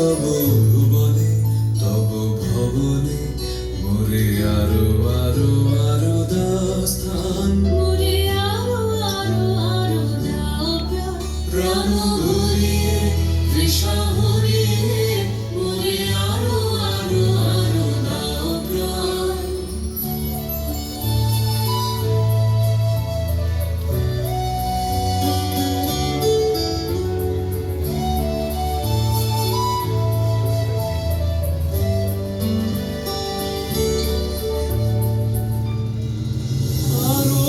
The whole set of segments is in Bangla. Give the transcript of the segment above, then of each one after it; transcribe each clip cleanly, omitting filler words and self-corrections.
তব ভুবনে তব ভবনে মোরে আরো আরো আরো দাও স্থান, মোরে আরো আরো আরো দাও প্রাণ। প্রাণ ভরিয়ে তৃষা হরিয়ে মোরে আরো আরো আরো দাও প্রাণ। আরো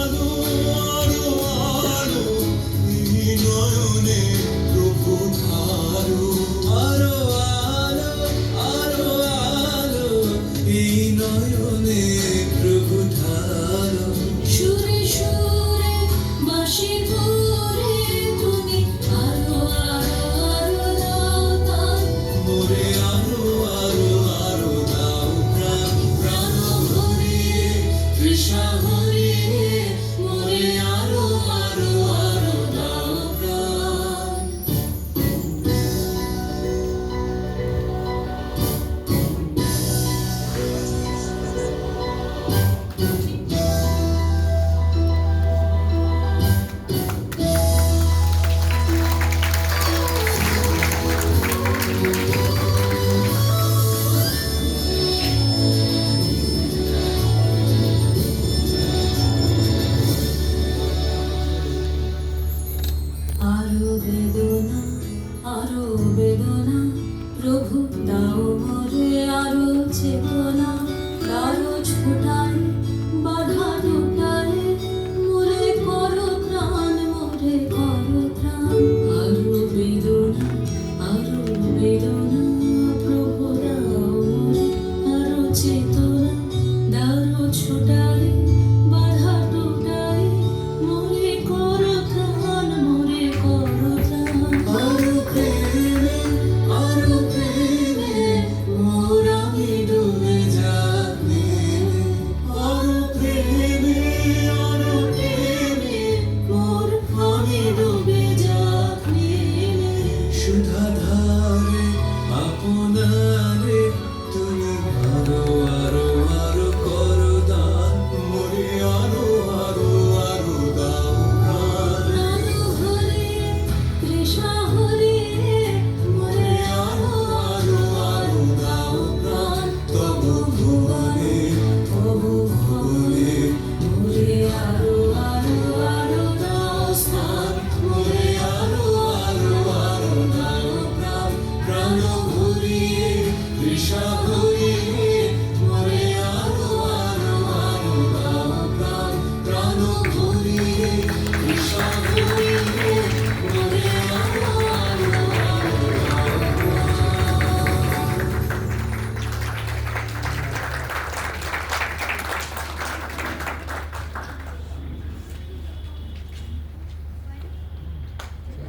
আলো আরো আলো এই নয়নে প্রভু ধারো, আরো আলো আরো আলো এই নয়নে প্রভু ধারো। সুরে সুরে বাঁশি ভরে তুমি আরো আরো আরো দাও দাও। মোরে আরো আরো আরো দাও প্রাণ, প্রাণ ভরিয়ে তৃষা হরিয়ে মোরে আরো আরো আরো দাও প্রাণ। আরো বেদনা আরো বেদনা প্রভু দাও মোরে আরো চেতনা, আরো ছোটাই